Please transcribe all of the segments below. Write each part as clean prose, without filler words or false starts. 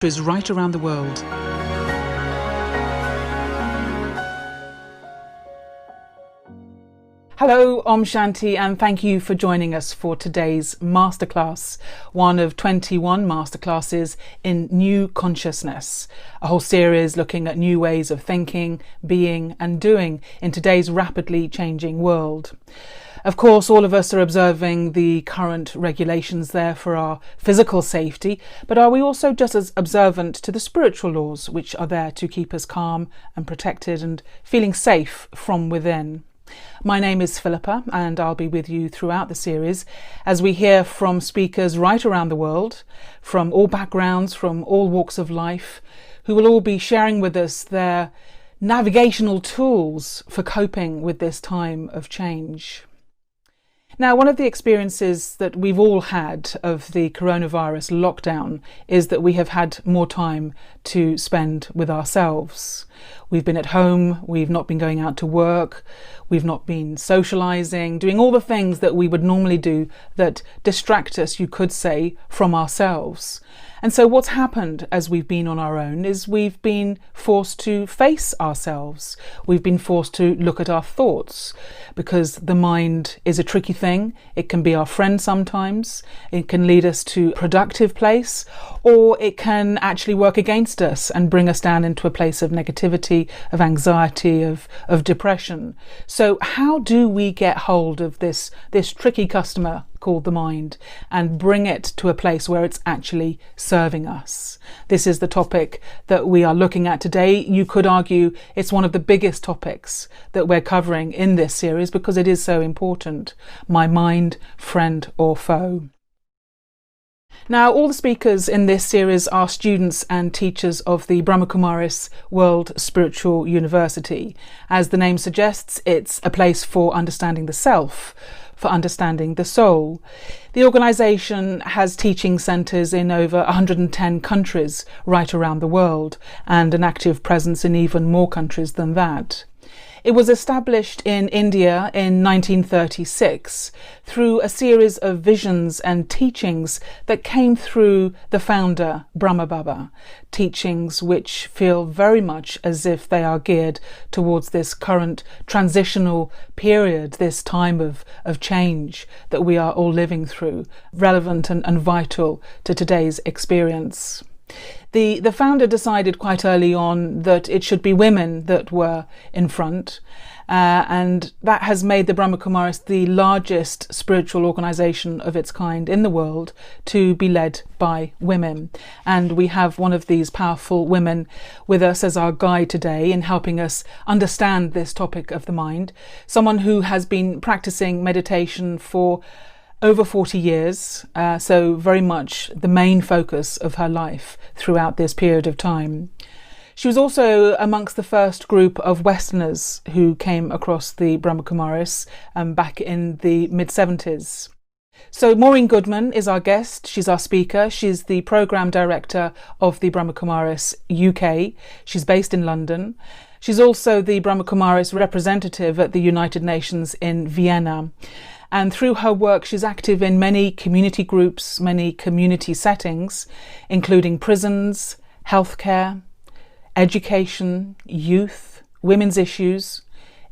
Is right around the world. Hello, Om Shanti, and thank you for joining us for today's masterclass, one of 21 masterclasses in New Consciousness, a whole series looking at new ways of thinking, being and doing in today's rapidly changing world. Of course, all of us are observing the current regulations there for our physical safety, but are we also just as observant to the spiritual laws which are there to keep us calm and protected and feeling safe from within? My name is Philippa, and I'll be with you throughout the series as we hear from speakers right around the world, from all backgrounds, from all walks of life, who will all be sharing with us their navigational tools for coping with this time of change. Now, one of the experiences that we've all had of the coronavirus lockdown is that we have had more time to spend with ourselves. We've been at home, we've not been going out to work, we've not been socializing, doing all the things that we would normally do that distract us, you could say, from ourselves. And so what's happened as we've been on our own is we've been forced to face ourselves. We've been forced to look at our thoughts, because the mind is a tricky thing. It can be our friend sometimes. It can lead us to a productive place, or it can actually work against us and bring us down into a place of negativity, of anxiety, of depression. So how do we get hold of this tricky customer called the mind and bring it to a place where it's actually serving us? This is the topic that we are looking at today. You could argue it's one of the biggest topics that we're covering in this series because it is so important. My mind, friend or foe. Now, all the speakers in this series are students and teachers of the Brahma Kumaris World Spiritual University. As the name suggests, it's a place for understanding the self, for understanding the soul. The organisation has teaching centres in over 110 countries right around the world, and an active presence in even more countries than that. It was established in India in 1936 through a series of visions and teachings that came through the founder, Brahma Baba, teachings which feel very much as if they are geared towards this current transitional period, this time of change that we are all living through, relevant and vital to today's experience. The founder decided quite early on that it should be women that were in front, and that has made the Brahma Kumaris the largest spiritual organisation of its kind in the world to be led by women. And we have one of these powerful women with us as our guide today in helping us understand this topic of the mind, someone who has been practicing meditation for over 40 years, so very much the main focus of her life throughout this period of time. She was also amongst the first group of Westerners who came across the Brahma Kumaris back in the mid-70s. So Maureen Goodman is our guest, she's our speaker, she's the Programme Director of the Brahma Kumaris UK, she's based in London. She's also the Brahma Kumaris representative at the United Nations in Vienna. And through her work, she's active in many community groups, many community settings, including prisons, healthcare, education, youth, women's issues,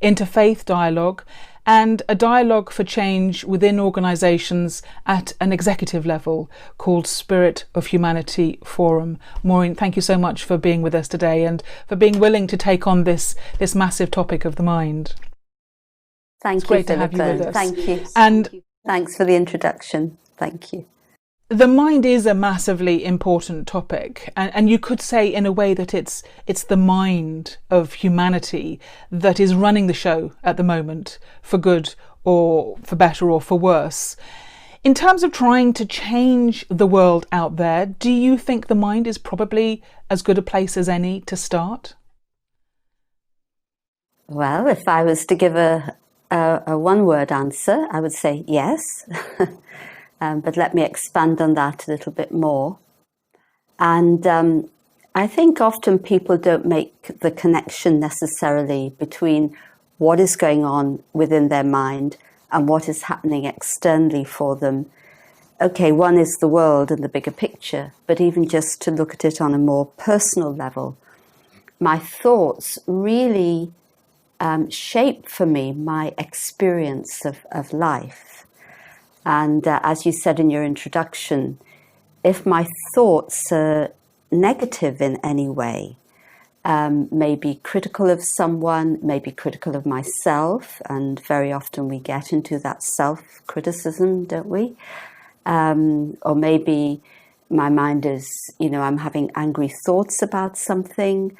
interfaith dialogue, and a dialogue for change within organisations at an executive level called Spirit of Humanity Forum. Maureen, thank you so much for being with us today and for being willing to take on this massive topic of the mind. Thank you, Philippa. To have you with us. Thank you. And thanks for the introduction. Thank you. The mind is a massively important topic, and you could say in a way that it's the mind of humanity that is running the show at the moment, for good or for better or for worse. In terms of trying to change the world out there, do you think the mind is probably as good a place as any to start? Well, if I was to give a one-word answer, I would say yes. But let me expand on that a little bit more. And I think often people don't make the connection necessarily between what is going on within their mind and what is happening externally for them. okay, one is the world and the bigger picture, but even just to look at it on a more personal level, my thoughts really shape for me my experience of life. And as you said in your introduction, if my thoughts are negative in any way, maybe critical of someone, maybe critical of myself, and very often we get into that self-criticism, don't we? Or maybe my mind is, I'm having angry thoughts about something.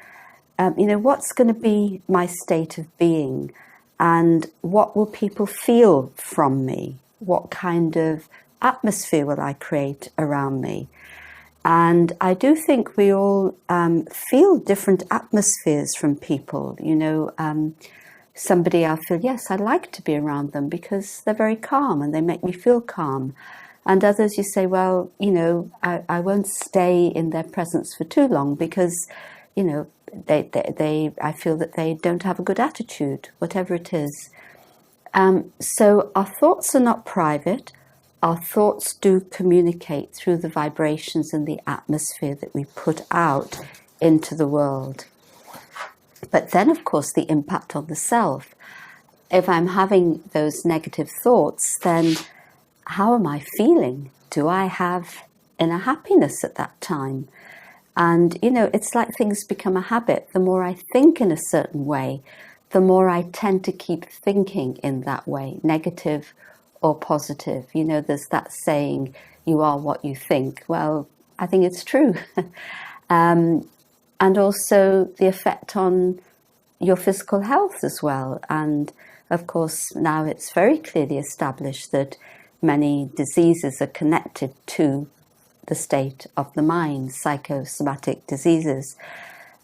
What's going to be my state of being? And what will people feel from me? What kind of atmosphere will I create around me? And I do think we all feel different atmospheres from people. Somebody I'll feel, yes, I like to be around them because they're very calm and they make me feel calm. And others you say, well, I won't stay in their presence for too long because, I feel that they don't have a good attitude, whatever it is. So our thoughts are not private. Our thoughts do communicate through the vibrations and the atmosphere that we put out into the world. But then, of course, the impact on the self. If I'm having those negative thoughts, then how am I feeling? Do I have inner happiness at that time? And, it's like things become a habit. The more I think in a certain way, the more I tend to keep thinking in that way, negative or positive. There's that saying, you are what you think. Well, I think it's true. And also the effect on your physical health as well. And of course, now it's very clearly established that many diseases are connected to the state of the mind, psychosomatic diseases.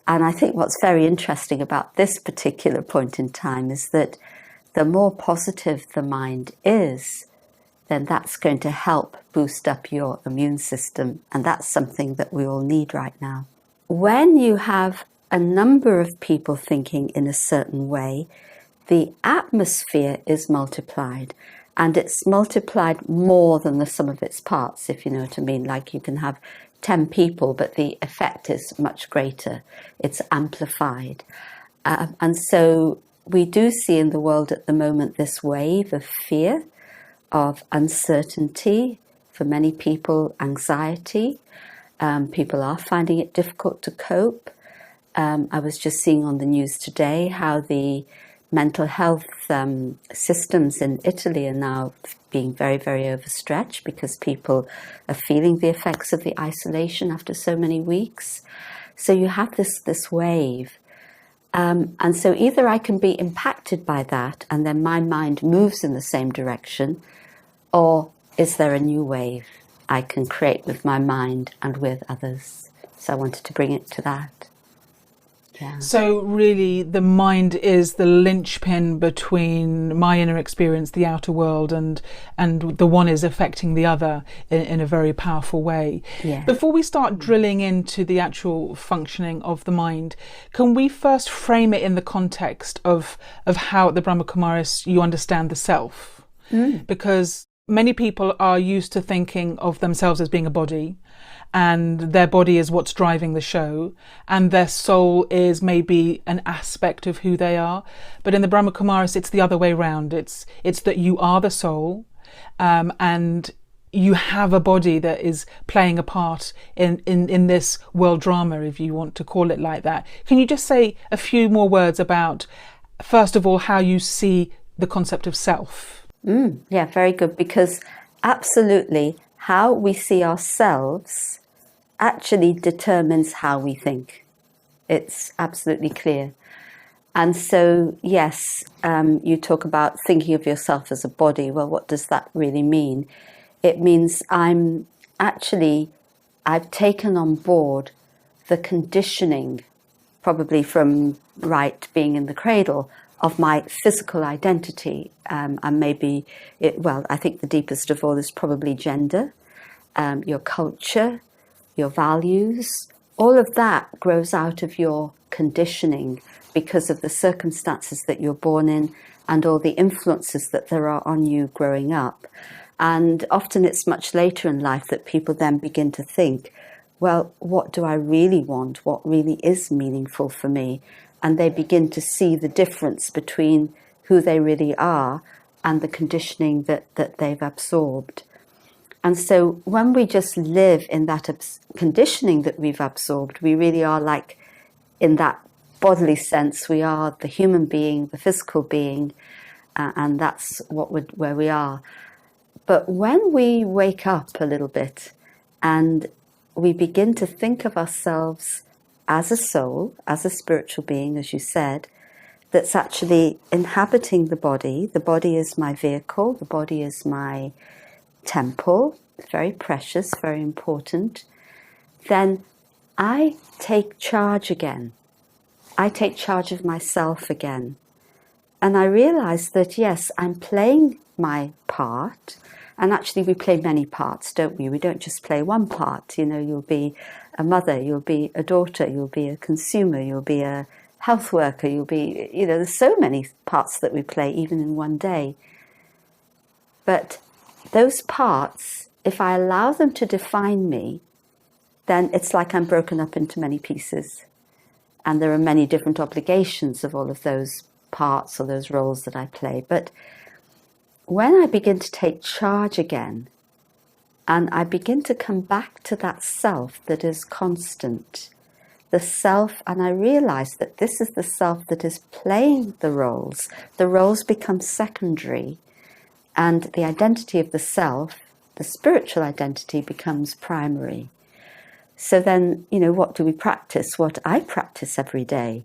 And I think what's very interesting about this particular point in time is that the more positive the mind is, then that's going to help boost up your immune system. And that's something that we all need right now. When you have a number of people thinking in a certain way, the atmosphere is multiplied. And it's multiplied more than the sum of its parts, if you know what I mean. Like you can have 10 people, but the effect is much greater. It's amplified. And so we do see in the world at the moment this wave of fear, of uncertainty, for many people, anxiety. People are finding it difficult to cope. I was just seeing on the news today how the mental health systems in Italy are now being very, very overstretched because people are feeling the effects of the isolation after so many weeks. So you have this wave. And so either I can be impacted by that and then my mind moves in the same direction, or is there a new wave I can create with my mind and with others? So I wanted to bring it to that. Yeah. So really the mind is the linchpin between my inner experience, the outer world, and the one is affecting the other in a very powerful way. Yeah. Before we start drilling into the actual functioning of the mind, can we first frame it in the context of how at the Brahma Kumaris you understand the self? Because many people are used to thinking of themselves as being a body, and their body is what's driving the show, and their soul is maybe an aspect of who they are. But in the Brahma Kumaris, it's the other way around. It's that you are the soul, and you have a body that is playing a part in this world drama, if you want to call it like that. Can you just say a few more words about, first of all, how you see the concept of self? Yeah, very good, because absolutely how we see ourselves actually determines how we think. It's absolutely clear. And so, yes, you talk about thinking of yourself as a body. Well, what does that really mean? It means I've taken on board the conditioning, probably from being in the cradle, of my physical identity. And maybe, I think the deepest of all is probably gender, your culture, your values. All of that grows out of your conditioning because of the circumstances that you're born in and all the influences that there are on you growing up. And often it's much later in life that people then begin to think, well, what do I really want? What really is meaningful for me? And they begin to see the difference between who they really are and the conditioning that they've absorbed. And so when we just live in that conditioning that we've absorbed, we really are like, in that bodily sense, we are the human being, the physical being, and that's where we are. But when we wake up a little bit and we begin to think of ourselves as a soul, as a spiritual being, as you said, that's actually inhabiting the body is my vehicle, the body is my temple, very precious, very important, then I take charge again. I take charge of myself again. And I realize that, yes, I'm playing my part. And actually we play many parts, don't we? We don't just play one part. You know, you'll be a mother, you'll be a daughter, you'll be a consumer, you'll be a health worker, you'll be, you know, there's so many parts that we play even in one day. But those parts, if I allow them to define me, then it's like I'm broken up into many pieces. And there are many different obligations of all of those parts or those roles that I play. But when I begin to take charge again, and I begin to come back to that self that is constant, the self, and I realize that this is the self that is playing the roles become secondary, and the identity of the self, the spiritual identity, becomes primary. So then, you know, what do we practice? What I practice every day.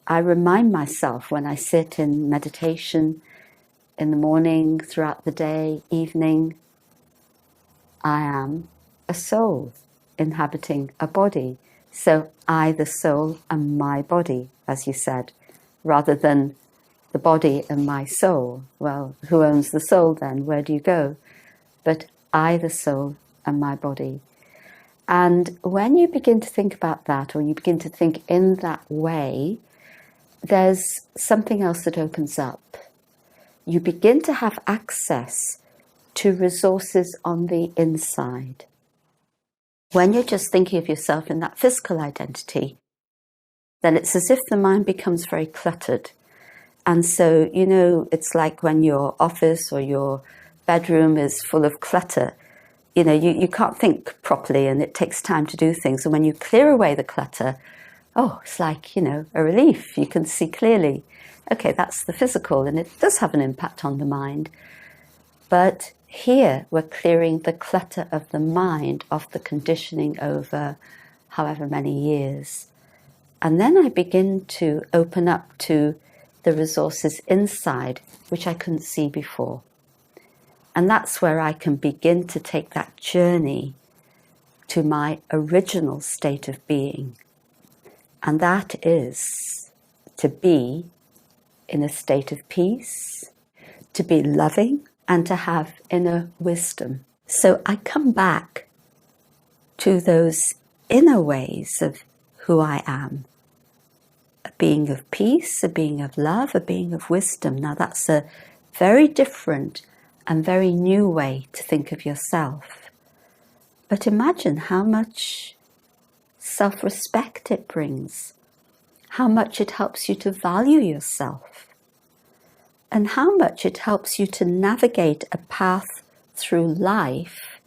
I remind myself when I sit in meditation, in the morning, throughout the day, evening, I am a soul inhabiting a body. So I, the soul, am my body, as you said, rather than the body and my soul. Well, who owns the soul then? Where do you go? But I, the soul, am my body. And when you begin to think about that, or you begin to think in that way, there's something else that opens up. You begin to have access to resources on the inside. When you're just thinking of yourself in that physical identity, then it's as if the mind becomes very cluttered. And so, you know, it's like when your office or your bedroom is full of clutter. You know, you can't think properly and it takes time to do things. And when you clear away the clutter, oh, it's like, you know, a relief. You can see clearly. Okay, that's the physical, and it does have an impact on the mind. But here we're clearing the clutter of the mind, of the conditioning over however many years. And then I begin to open up to the resources inside, which I couldn't see before. And that's where I can begin to take that journey to my original state of being. And that is to be in a state of peace, to be loving, and to have inner wisdom. So I come back to those inner ways of who I am. A being of peace, a being of love, a being of wisdom. Now that's a very different and very new way to think of yourself. But imagine how much self-respect it brings, how much it helps you to value yourself, and how much it helps you to navigate a path through life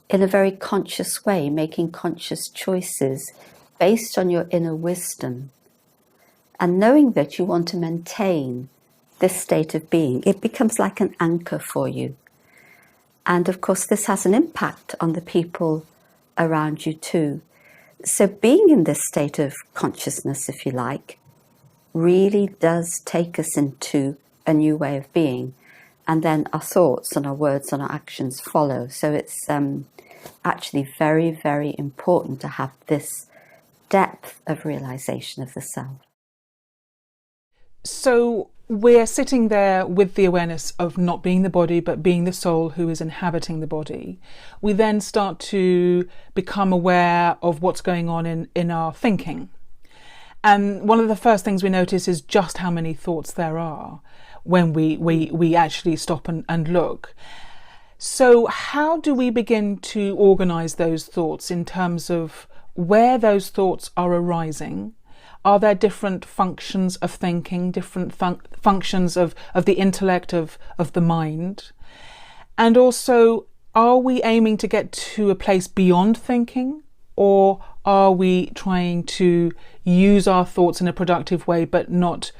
in a very conscious way, making conscious choices based on your inner wisdom, and knowing that you want to maintain this state of being. It becomes like an anchor for you. And of course, this has an impact on the people around you too. So being in this state of consciousness, if you like, really does take us into a new way of being. And then our thoughts and our words and our actions follow. So it's actually very, very important to have this depth of realization of the self. So we're sitting there with the awareness of not being the body, but being the soul who is inhabiting the body. We then start to become aware of what's going on in our thinking. And one of the first things we notice is just how many thoughts there are when we actually stop and look. So how do we begin to organize those thoughts in terms of where those thoughts are arising? Are there different functions of thinking, different functions of the intellect, of the mind? And also, are we aiming to get to a place beyond thinking, or are we trying to use our thoughts in a productive way but not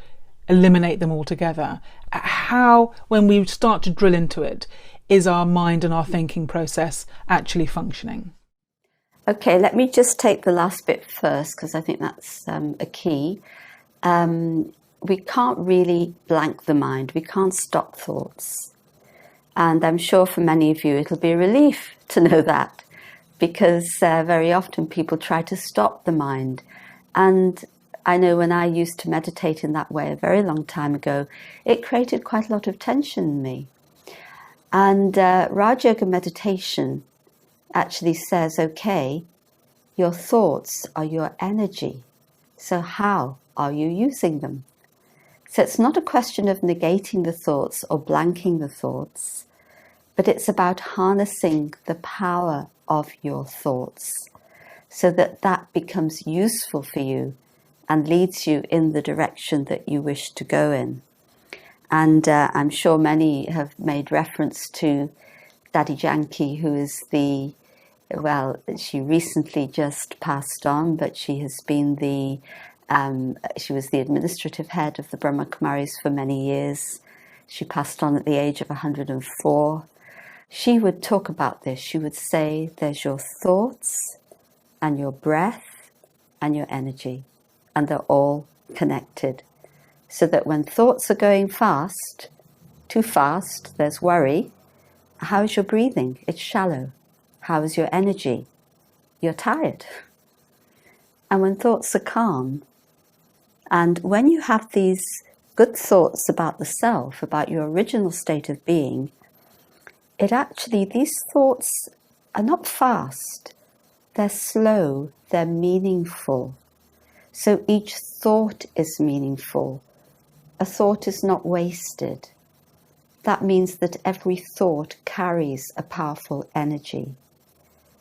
eliminate them altogether? How, when we start to drill into it, is our mind and our thinking process actually functioning? Okay, let me just take the last bit first, because I think that's a key. We can't really blank the mind. We can't stop thoughts. And I'm sure for many of you, it'll be a relief to know that, because very often people try to stop the mind. And I know when I used to meditate in that way a very long time ago, it created quite a lot of tension in me. And Raj Yoga meditation actually says, okay, your thoughts are your energy. So how are you using them? So it's not a question of negating the thoughts or blanking the thoughts, but it's about harnessing the power of your thoughts so that that becomes useful for you and leads you in the direction that you wish to go in. And I'm sure many have made reference to Daddy Janki, who is she recently just passed on, but she has been she was the administrative head of the Brahma Kumaris for many years. She passed on at the age of 104. She would talk about this. She would say, there's your thoughts and your breath and your energy, and they're all connected. So that when thoughts are going fast, too fast, there's worry. How is your breathing? It's shallow. How is your energy? You're tired. And when thoughts are calm, and when you have these good thoughts about the self, about your original state of being, these thoughts are not fast. They're slow. They're meaningful. So each thought is meaningful. A thought is not wasted. That means that every thought carries a powerful energy.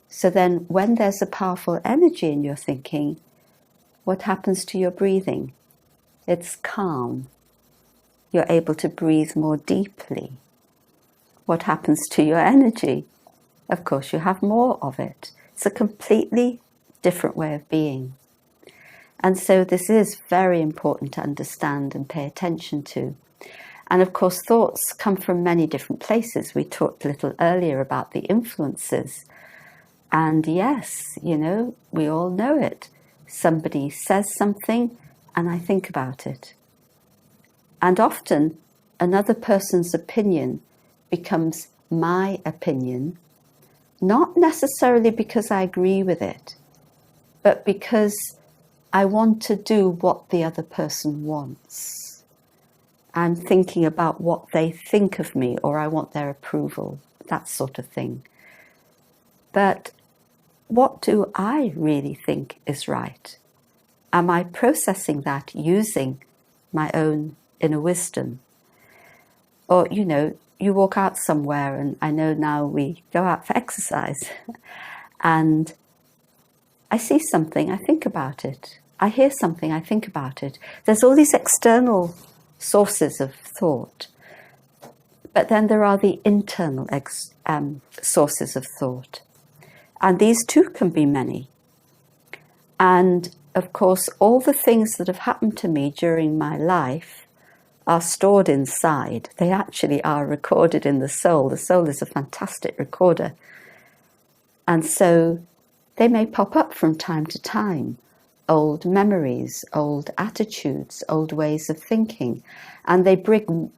So then when there's a powerful energy in your thinking, what happens to your breathing? It's calm. You're able to breathe more deeply. What happens to your energy? Of course, you have more of it. It's a completely different way of being. And so this is very important to understand and pay attention to. And of course, thoughts come from many different places. We talked a little earlier about the influences. And yes, we all know it. Somebody says something and I think about it. And often another person's opinion becomes my opinion, not necessarily because I agree with it, but because I want to do what the other person wants. I'm thinking about what they think of me, or I want their approval, that sort of thing. But what do I really think is right? Am I processing that using my own inner wisdom? Or, you walk out somewhere, and I know now we go out for exercise, and I see something, I think about it. I hear something, I think about it. There's all these external sources of thought, but then there are the internal sources of thought. And these too can be many. And of course, all the things that have happened to me during my life are stored inside. They actually are recorded in the soul. The soul is a fantastic recorder. And so they may pop up from time to time. Old memories, old attitudes, old ways of thinking. And they bring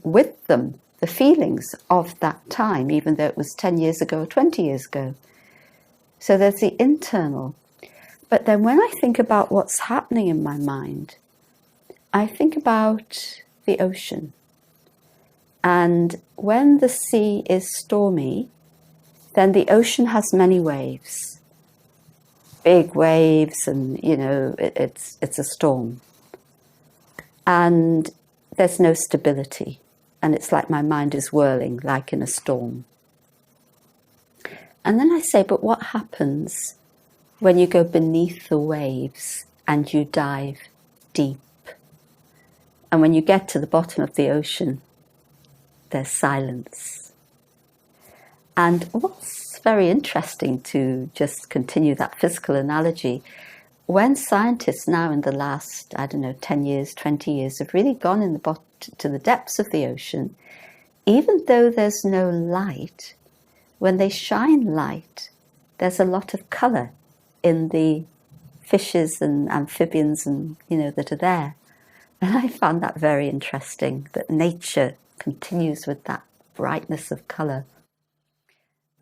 with them the feelings of that time, even though it was 10 years ago or 20 years ago. So there's the internal. But then when I think about what's happening in my mind, I think about the ocean. And when the sea is stormy, then the ocean has many waves. Big waves, and it's a storm. And there's no stability. And it's like my mind is whirling like in a storm. And then I say, but what happens when you go beneath the waves and you dive deep? And when you get to the bottom of the ocean, there's silence. And what's very interesting, to just continue that physical analogy, when scientists now in the last, 10 years, 20 years, have really gone to the depths of the ocean, even though there's no light, when they shine light, there's a lot of colour in the fishes and amphibians and, that are there. And I found that very interesting, that nature continues with that brightness of colour.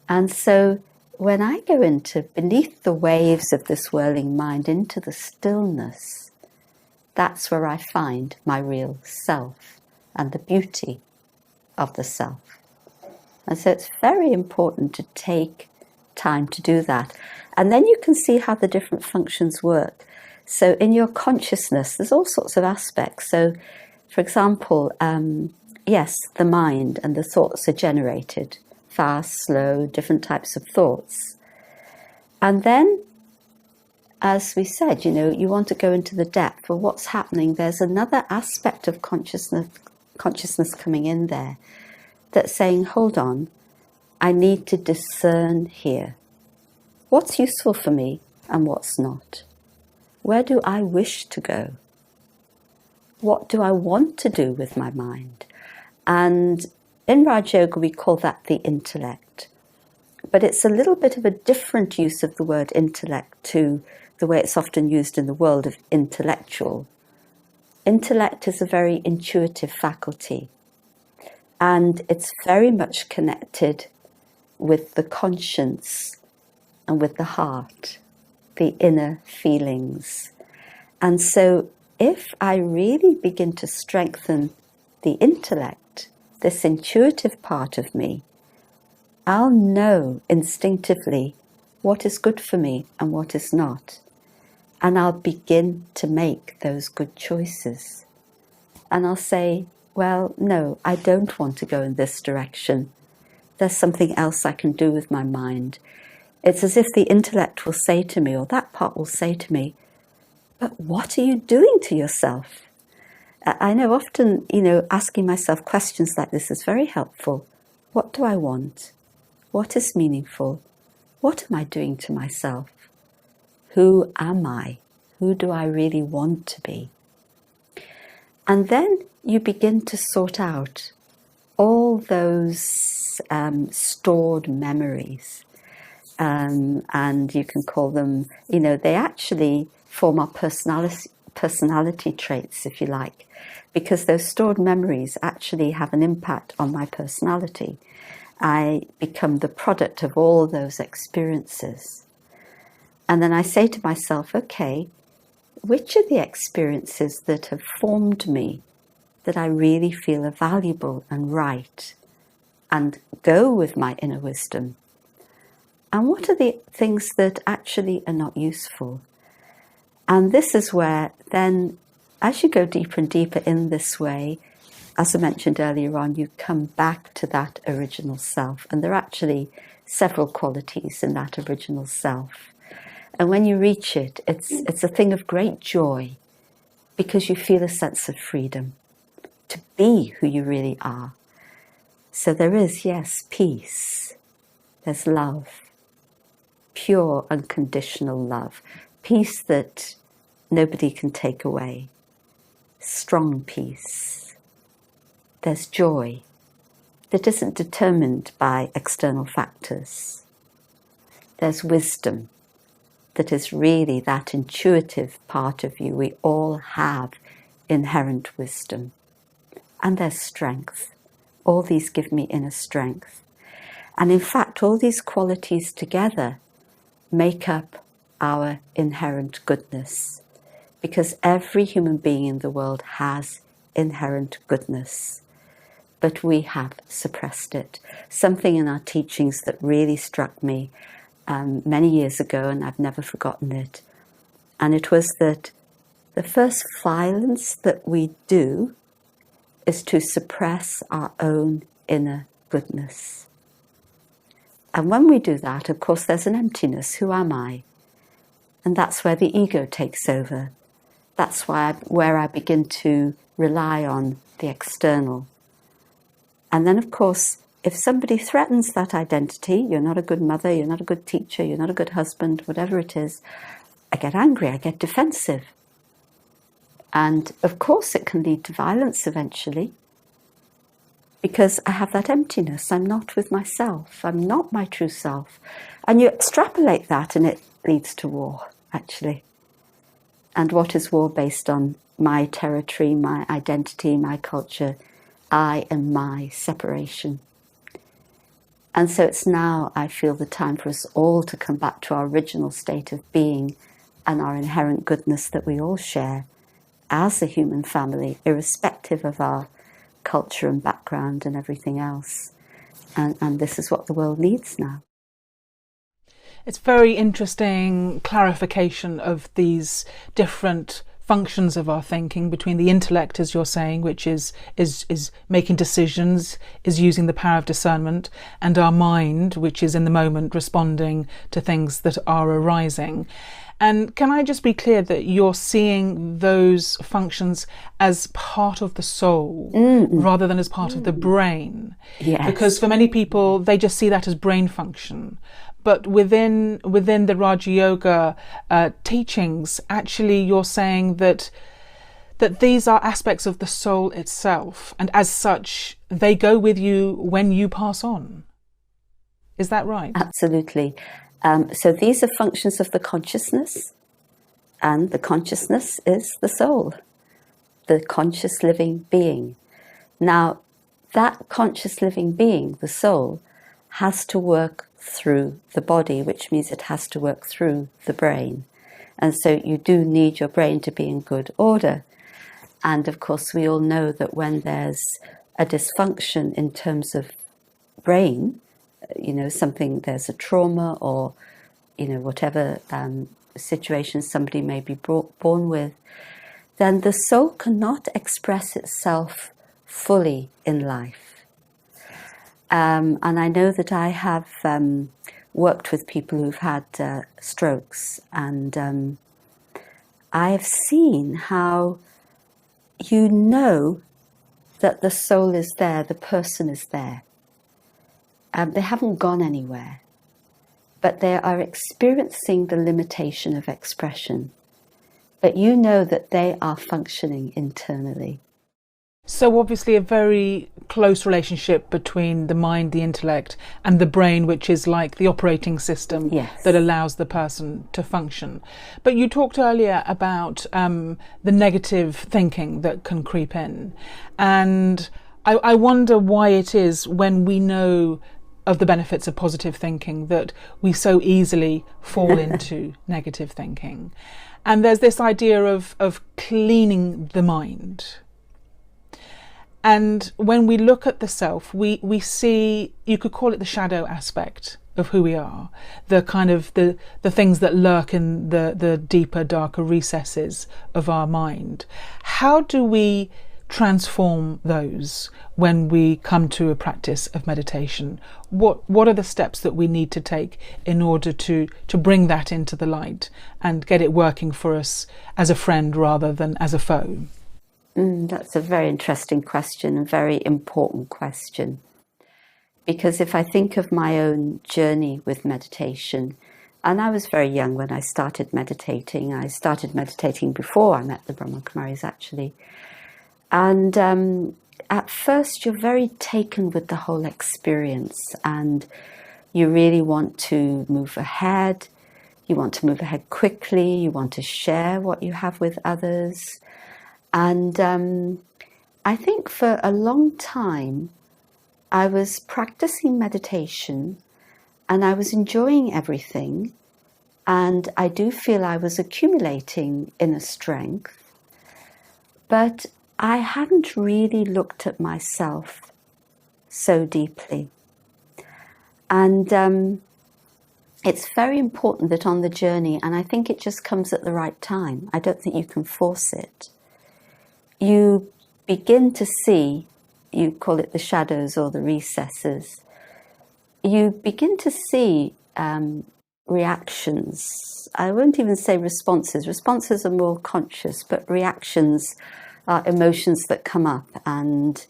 And so when I go into beneath the waves of this whirling mind, into the stillness, that's where I find my real self and the beauty of the self. And so it's very important to take time to do that. And then you can see how the different functions work. So in your consciousness, there's all sorts of aspects. So, for example, yes, the mind and the thoughts are generated. Fast, slow, different types of thoughts. And then, as we said, you want to go into the depth of what's happening. There's another aspect of consciousness coming in there that's saying, hold on, I need to discern here. What's useful for me and what's not? Where do I wish to go? What do I want to do with my mind? And in Raj Yoga, we call that the intellect. But it's a little bit of a different use of the word intellect to the way it's often used in the world of intellectual. Intellect is a very intuitive faculty, and it's very much connected with the conscience and with the heart, the inner feelings. And so if I really begin to strengthen the intellect, this intuitive part of me, I'll know instinctively what is good for me and what is not. And I'll begin to make those good choices. And I'll say, well, no, I don't want to go in this direction. There's something else I can do with my mind. It's as if the intellect will say to me, or that part will say to me, but what are you doing to yourself? I know often, asking myself questions like this is very helpful. What do I want? What is meaningful? What am I doing to myself? Who am I? Who do I really want to be? And then you begin to sort out all those stored memories. And you can call them, they actually form our personality traits, if you like, because those stored memories actually have an impact on my personality. I become the product of all those experiences. And then I say to myself, okay, which are the experiences that have formed me that I really feel are valuable and right and go with my inner wisdom? And what are the things that actually are not useful? And this is where then, as you go deeper and deeper in this way, as I mentioned earlier on, you come back to that original self. And there are actually several qualities in that original self. And when you reach it, it's a thing of great joy, because you feel a sense of freedom to be who you really are. So there is, yes, peace. There's love. Pure, unconditional love. Peace that nobody can take away. Strong peace. There's joy that isn't determined by external factors. There's wisdom that is really that intuitive part of you. We all have inherent wisdom. And there's strength. All these give me inner strength. And in fact, all these qualities together make up our inherent goodness, because every human being in the world has inherent goodness, but we have suppressed it. Something in our teachings that really struck me many years ago, and I've never forgotten it, and it was that the first violence that we do is to suppress our own inner goodness. And when we do that, of course, there's an emptiness. Who am I? And that's where the ego takes over. That's where I begin to rely on the external. And then, of course, if somebody threatens that identity, you're not a good mother, you're not a good teacher, you're not a good husband, whatever it is, I get angry, I get defensive. And of course it can lead to violence eventually, because I have that emptiness. I'm not with myself. I'm not my true self. And you extrapolate that and it leads to war, actually. And what is war based on? My territory, my identity, my culture, I and my separation. And so it's now, I feel, the time for us all to come back to our original state of being and our inherent goodness that we all share as a human family, irrespective of our culture and background and everything else. And this is what the world needs now. It's very interesting clarification of these different functions of our thinking between the intellect, as you're saying, which is making decisions, is using the power of discernment, and our mind, which is in the moment responding to things that are arising. And can I just be clear that you're seeing those functions as part of the soul rather than as part of the brain? Yes. Because for many people, they just see that as brain function. But within the Raja Yoga teachings, actually, you're saying that these are aspects of the soul itself, and as such, they go with you when you pass on. Is that right? Absolutely. So these are functions of the consciousness, and the consciousness is the soul, the conscious living being. Now, that conscious living being, the soul, has to work through the body, which means it has to work through the brain. And so you do need your brain to be in good order. And of course, we all know that when there's a dysfunction in terms of brain, there's a trauma or, whatever situation somebody may be born with, then the soul cannot express itself fully in life. And I know that I have worked with people who've had strokes, and I have seen how you know that the soul is there, the person is there. They haven't gone anywhere, but they are experiencing the limitation of expression. But you know that they are functioning internally. So obviously a very close relationship between the mind, the intellect, and the brain, which is like the operating system that allows the person to function. But you talked earlier about the negative thinking that can creep in. And I wonder why it is, when we know of the benefits of positive thinking, that we so easily fall into negative thinking. And there's this idea of cleaning the mind. And when we look at the self, we see, you could call it the shadow aspect of who we are, the kind of the things that lurk in the deeper, darker recesses of our mind. How do we transform those when we come to a practice of meditation? What are the steps that we need to take in order to bring that into the light and get it working for us as a friend rather than as a foe? That's a very interesting question, a very important question. Because if I think of my own journey with meditation, and I was very young when I started meditating. I started meditating before I met the Brahma Kumaris, actually. And at first you're very taken with the whole experience, and you really want to move ahead. You want to move ahead quickly. You want to share what you have with others. And I think for a long time, I was practicing meditation and I was enjoying everything. And I do feel I was accumulating inner strength. But I hadn't really looked at myself so deeply. And it's very important that on the journey, and I think it just comes at the right time, I don't think you can force it, you begin to see, you call it the shadows or the recesses, you begin to see reactions. I won't even say responses. Responses are more conscious, but reactions are emotions that come up, and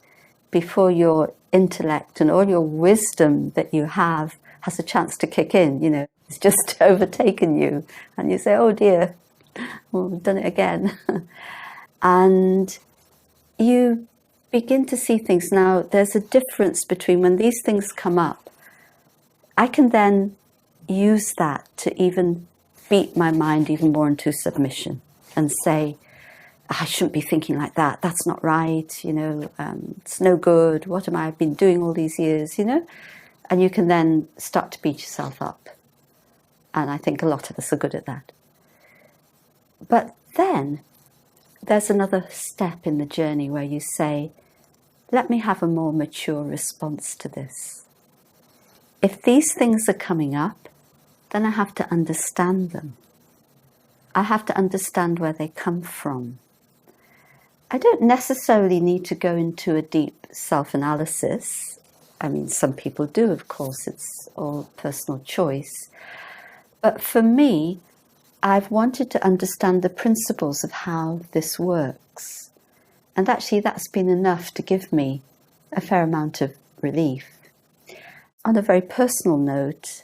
before your intellect and all your wisdom that you have has a chance to kick in, it's just overtaken you, and you say, oh dear, well, we've done it again. And you begin to see things. Now, there's a difference between when these things come up, I can then use that to even beat my mind even more into submission and say, I shouldn't be thinking like that. That's not right. It's no good. What am I been doing all these years, And you can then start to beat yourself up. And I think a lot of us are good at that. But then there's another step in the journey where you say, let me have a more mature response to this. If these things are coming up, then I have to understand them. I have to understand where they come from. I don't necessarily need to go into a deep self-analysis. I mean, some people do, of course, it's all personal choice. But for me, I've wanted to understand the principles of how this works. And actually, that's been enough to give me a fair amount of relief. On a very personal note,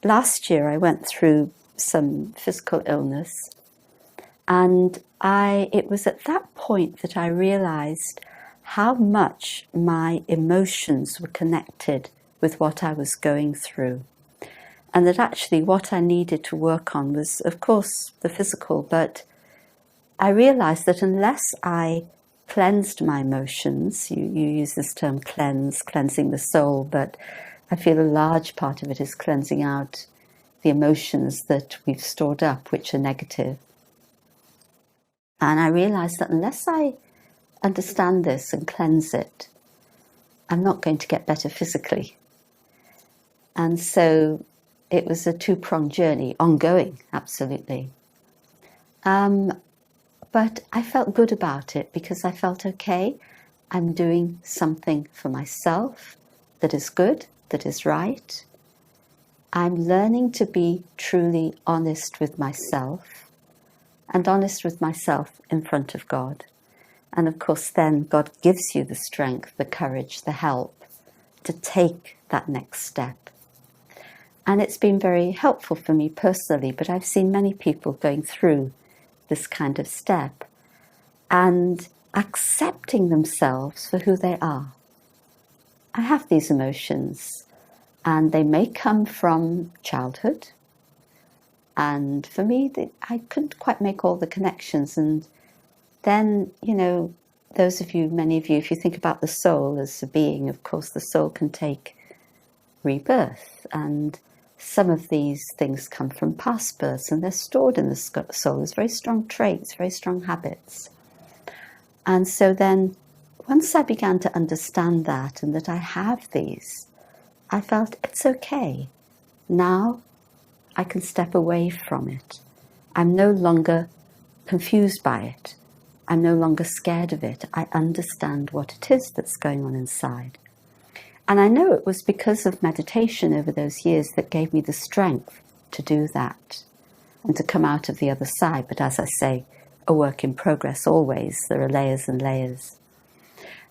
last year I went through some physical illness, and it was at that point that I realized how much my emotions were connected with what I was going through. And that actually what I needed to work on was, of course, the physical, but I realized that unless I cleansed my emotions, you use this term cleansing the soul, but I feel a large part of it is cleansing out the emotions that we've stored up, which are negative. And I realized that unless I understand this and cleanse it, I'm not going to get better physically. And so it was a two-pronged journey, ongoing, absolutely. But I felt good about it because I felt, okay, I'm doing something for myself that is good, that is right. I'm learning to be truly honest with myself, and honest with myself in front of God. And of course, then God gives you the strength, the courage, the help to take that next step. And it's been very helpful for me personally, but I've seen many people going through this kind of step and accepting themselves for who they are. I have these emotions, and they may come from childhood. And for me, I couldn't quite make all the connections. And then, those of you, many of you, if you think about the soul as a being, of course, the soul can take rebirth. And some of these things come from past births, and they're stored in the soul as very strong traits, very strong habits. And so then, once I began to understand that and that I have these, I felt it's okay. Now I can step away from it. I'm no longer confused by it. I'm no longer scared of it. I understand what it is that's going on inside. And I know it was because of meditation over those years that gave me the strength to do that and to come out of the other side. But as I say, a work in progress always. There are layers and layers.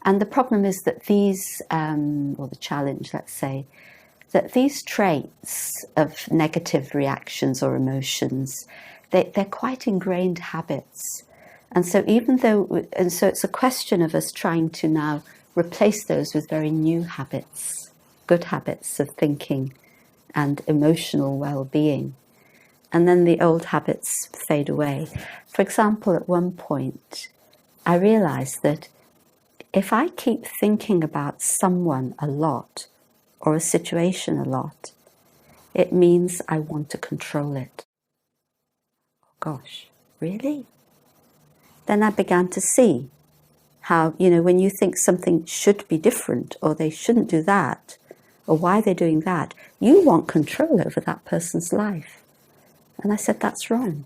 And the problem is that these, or the challenge, let's say, that these traits of negative reactions or emotions, they're quite ingrained habits. And so so it's a question of us trying to now replace those with very new habits, good habits of thinking and emotional well-being. And then the old habits fade away. For example, at one point, I realized that if I keep thinking about someone a lot or a situation a lot, it means I want to control it. Oh gosh, really? Then I began to see how, when you think something should be different or they shouldn't do that or why they're doing that, you want control over that person's life. And I said, that's wrong.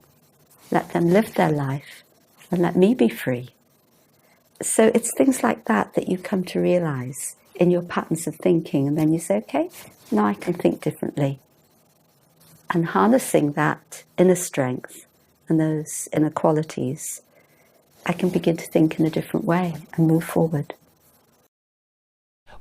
Let them live their life and let me be free. So it's things like that that you come to realize. in your patterns of thinking, and then you say, okay, now I can think differently. And harnessing that inner strength and those inner qualities, I can begin to think in a different way and move forward.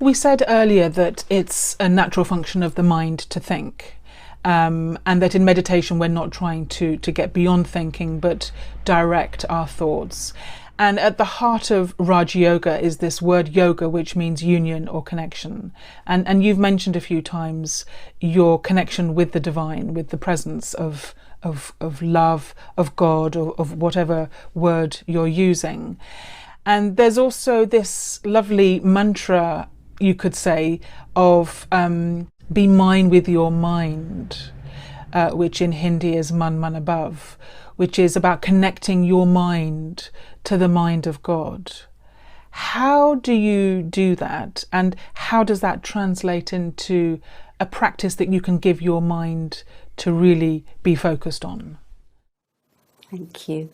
We said earlier that it's a natural function of the mind to think, and that in meditation we're not trying to get beyond thinking but direct our thoughts. And at the heart of Raj Yoga is this word yoga, which means union or connection. And you've mentioned a few times your connection with the divine, with the presence of love, of God, or of whatever word you're using. And there's also this lovely mantra, you could say, of be mine with your mind, which in Hindi is man man above, which is about connecting your mind to the mind of God. How do you do that? And how does that translate into a practice that you can give your mind to really be focused on? Thank you.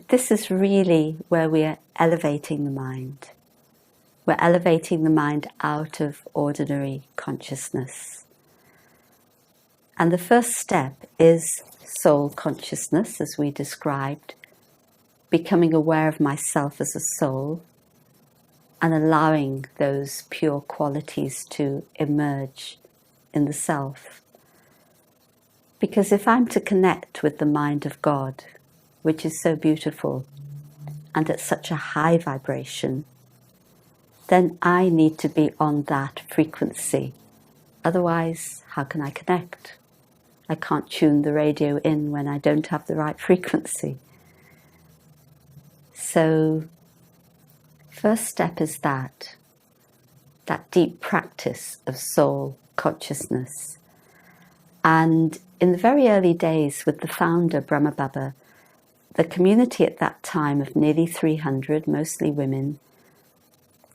This is really where we are elevating the mind. We're elevating the mind out of ordinary consciousness. And the first step is soul consciousness, as we described, becoming aware of myself as a soul and allowing those pure qualities to emerge in the self. Because if I'm to connect with the mind of God, which is so beautiful and at such a high vibration, then I need to be on that frequency. Otherwise, how can I connect? I can't tune the radio in when I don't have the right frequency. So, first step is that deep practice of soul consciousness. And in the very early days with the founder, Brahma Baba, the community at that time of nearly 300, mostly women,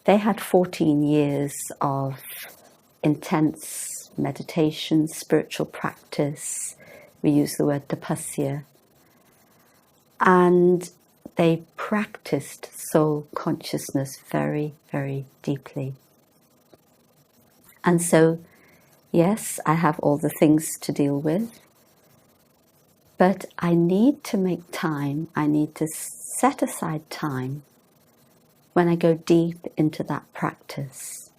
they had 14 years of intense meditation, spiritual practice. We use the word tapasya. And they practiced soul consciousness very, very deeply. And so, yes, I have all the things to deal with, but I need to make time, I need to set aside time when I go deep into that practice.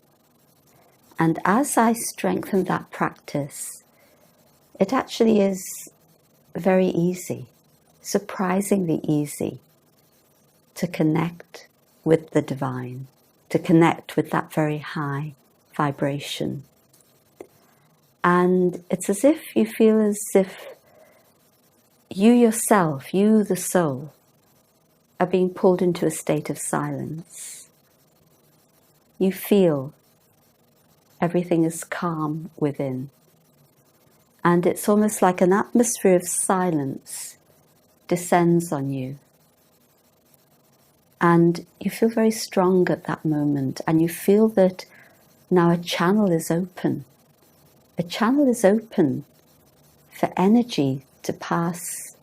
And as I strengthen that practice, it actually is very easy, surprisingly easy, to connect with the divine, to connect with that very high vibration. And it's as if you feel as if you yourself, you the soul, are being pulled into a state of silence. You feel everything is calm within. And it's almost like an atmosphere of silence descends on you. And you feel very strong at that moment. And you feel that now a channel is open. A channel is open for energy to pass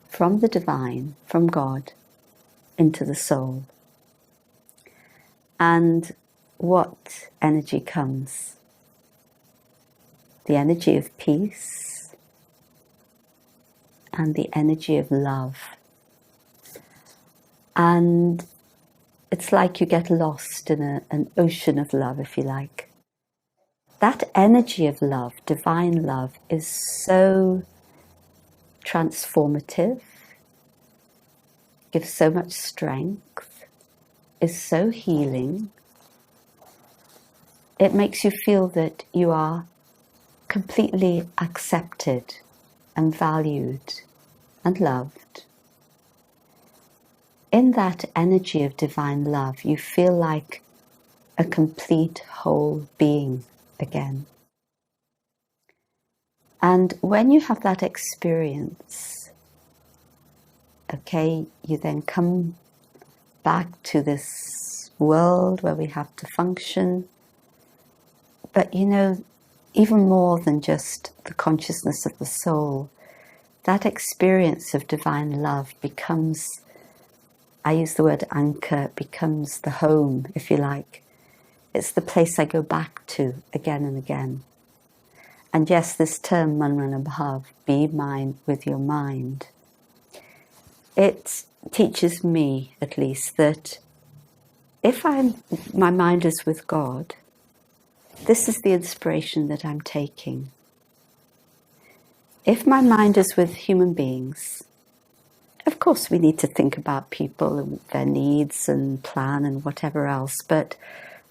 from the divine, from God, into the soul. And what energy comes? The energy of peace and the energy of love. And it's like you get lost in an ocean of love, if you like. That energy of love, divine love, is so transformative, gives so much strength, is so healing. It makes you feel that you are completely accepted and valued and loved. In that energy of divine love, you feel like a complete whole being again. And when you have that experience, okay, you then come back to this world where we have to function. But you know, even more than just the consciousness of the soul, that experience of divine love becomes, I use the word anchor, becomes the home, if you like. It's the place I go back to again and again. And yes, this term, Manranabhav, be mind with your mind, it teaches me, at least, that if my mind is with God, this is the inspiration that I'm taking. If my mind is with human beings, of course we need to think about people and their needs and plan and whatever else, but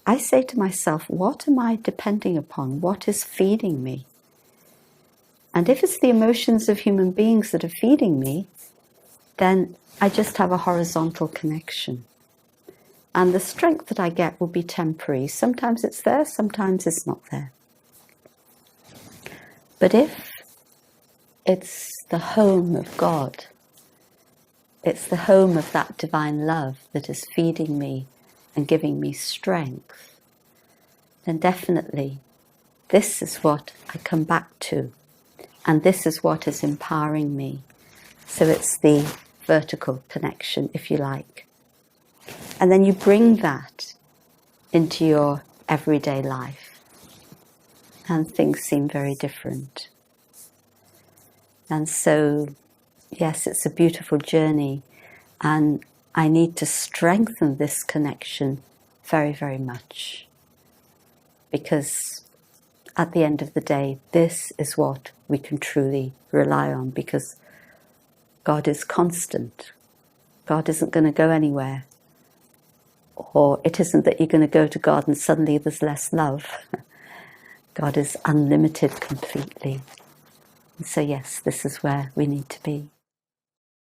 I say to myself, what am I depending upon? What is feeding me? And if it's the emotions of human beings that are feeding me, then I just have a horizontal connection. And the strength that I get will be temporary. Sometimes it's there, sometimes it's not there. But if it's the home of God, it's the home of that divine love that is feeding me and giving me strength, then definitely this is what I come back to. And this is what is empowering me. So it's the vertical connection, if you like. And then you bring that into your everyday life. And things seem very different. And so, yes, it's a beautiful journey. And I need to strengthen this connection very, very much. Because at the end of the day, this is what we can truly rely on, because God is constant. God isn't going to go anywhere. Or it isn't that you're going to go to God and suddenly there's less love. God is unlimited completely. And so yes, this is where we need to be.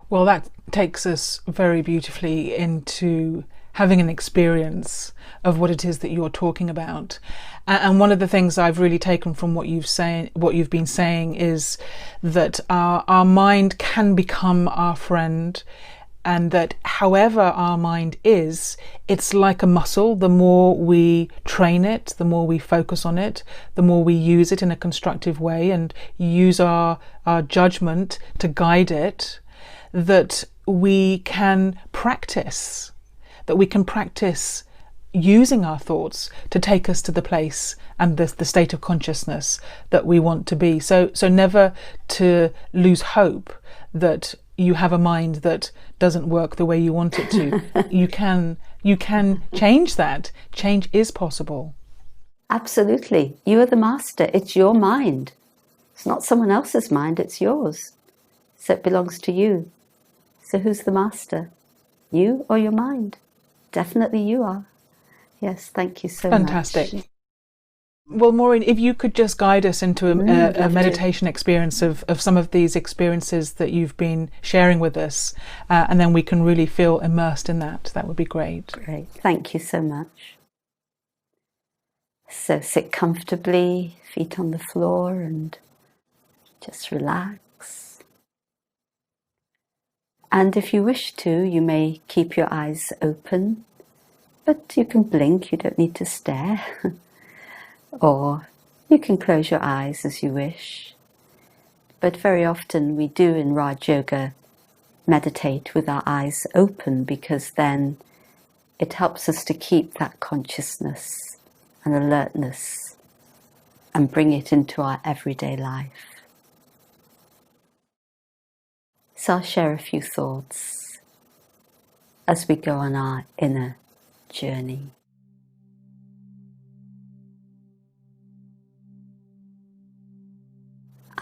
Well, that takes us very beautifully into having an experience of what it is that you're talking about. And one of the things I've really taken from what you've been saying is that our mind can become our friend, and that however our mind is, it's like a muscle. The more we train it, the more we focus on it, the more we use it in a constructive way and use our judgment to guide it, that we can practice using our thoughts to take us to the place and the state of consciousness that we want to be. So never to lose hope that you have a mind that doesn't work the way you want it to. You can change that. Change is possible. Absolutely. You are the master. It's your mind. It's not someone else's mind, it's yours. So it belongs to you. So who's the master? You or your mind? Definitely you are. Yes, thank you so much. Fantastic. Well, Maureen, if you could just guide us into a meditation experience of some of these experiences that you've been sharing with us, and then we can really feel immersed in that would be great. Great, thank you so much. So sit comfortably, feet on the floor, and just relax. And if you wish to, you may keep your eyes open, but you can blink, you don't need to stare. Or you can close your eyes as you wish. But very often we do in Raj Yoga meditate with our eyes open, because then it helps us to keep that consciousness and alertness and bring it into our everyday life. So I'll share a few thoughts as we go on our inner journey.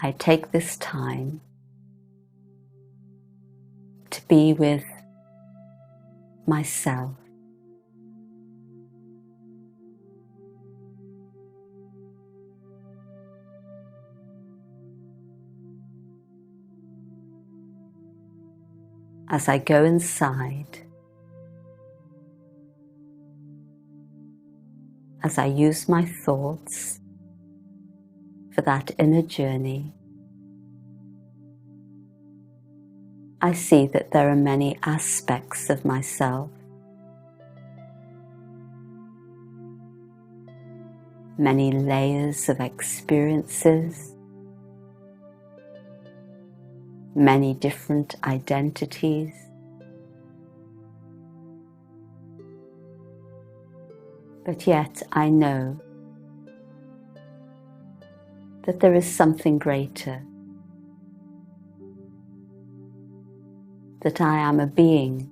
I take this time to be with myself. As I go inside, as I use my thoughts for that inner journey, I see that there are many aspects of myself, many layers of experiences, many different identities, But yet I know that there is something greater, that I am a being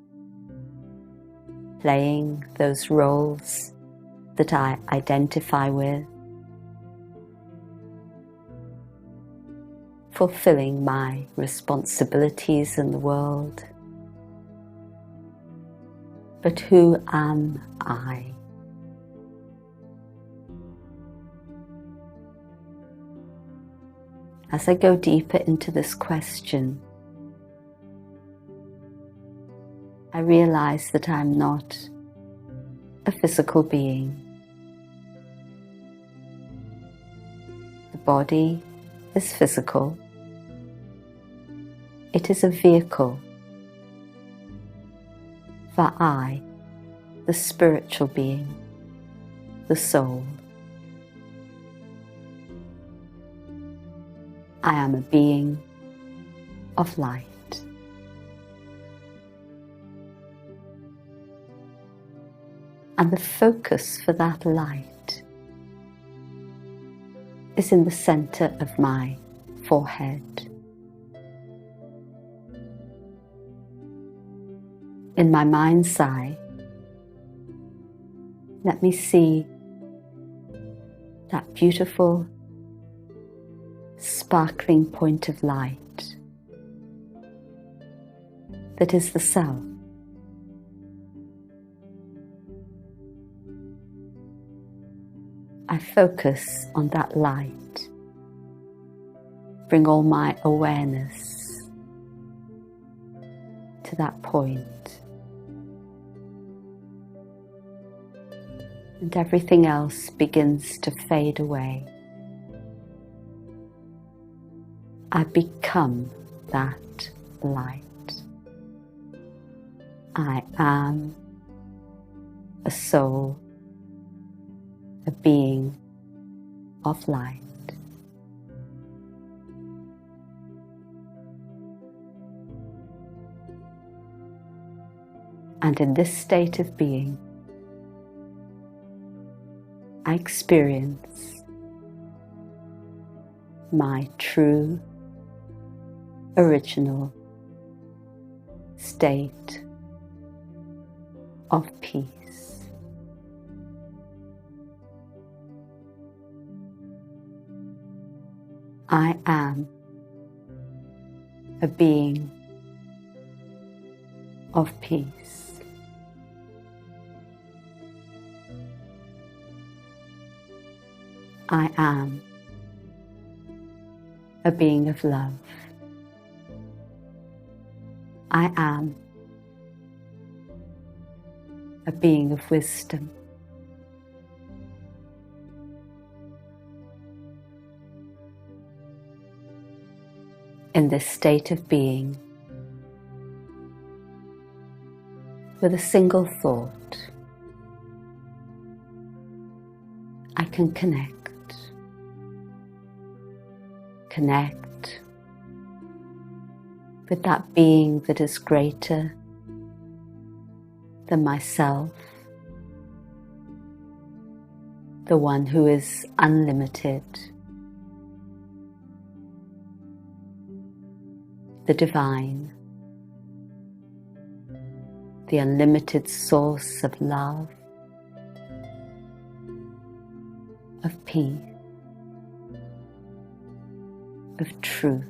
playing those roles that I identify with, fulfilling my responsibilities in the world. But who am I? As I go deeper into this question, I realize that I'm not a physical being. The body is physical. It is a vehicle for I, the spiritual being, the soul. I am a being of light. And the focus for that light is in the center of my forehead. In my mind's eye, let me see that beautiful, sparkling point of light that is the self. I focus on that light, bring all my awareness to that point, and everything else begins to fade away. I become that light. I am a soul, a being of light. And in this state of being, I experience my true, original state of peace. I am a being of peace. I am a being of love. I am a being of wisdom. In this state of being, with a single thought, I can connect with that being that is greater than myself, the one who is unlimited, the divine, the unlimited source of love, of peace, of truth.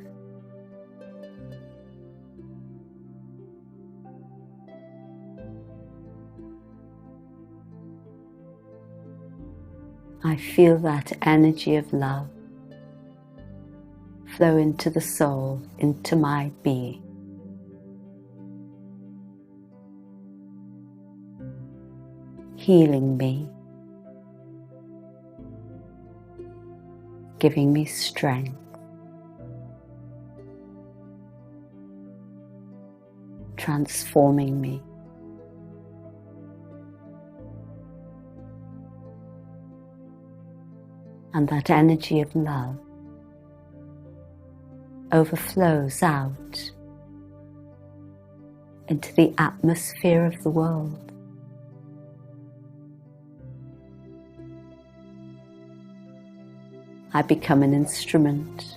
I feel that energy of love flow into the soul, into my being. Healing me, giving me strength, transforming me. And that energy of love overflows out into the atmosphere of the world. I become an instrument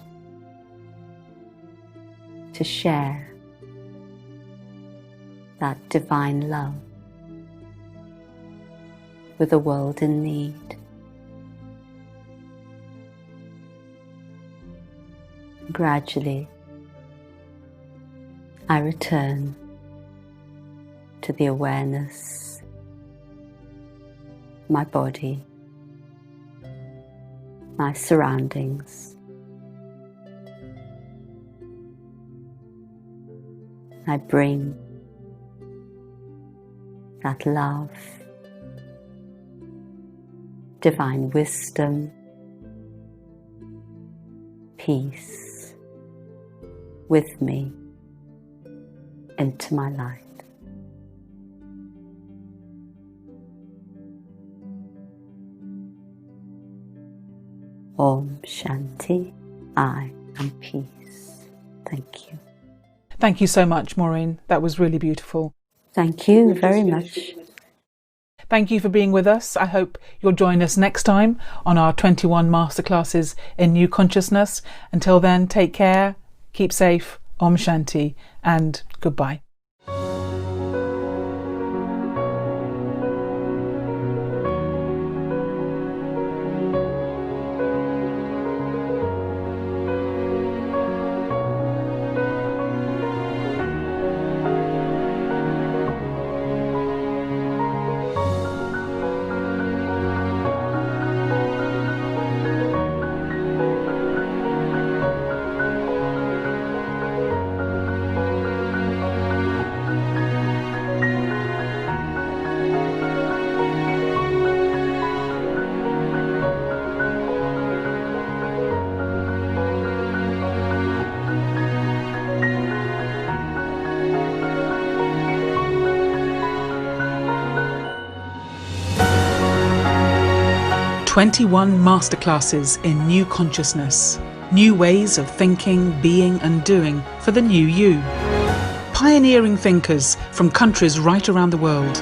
to share that divine love with a world in need. Gradually, I return to the awareness, my body, my surroundings. I bring that love, divine wisdom, peace with me into my light. Om Shanti, I am peace. Thank you. Thank you so much, Maureen. That was really beautiful. Thank you very much. Thank you for being with us. I hope you'll join us next time on our 21 Masterclasses in New Consciousness. Until then, take care, keep safe, Om Shanti, and goodbye. "21 Masterclasses in New Consciousness. New ways of thinking, being and doing for the new you." Pioneering thinkers from countries right around the world.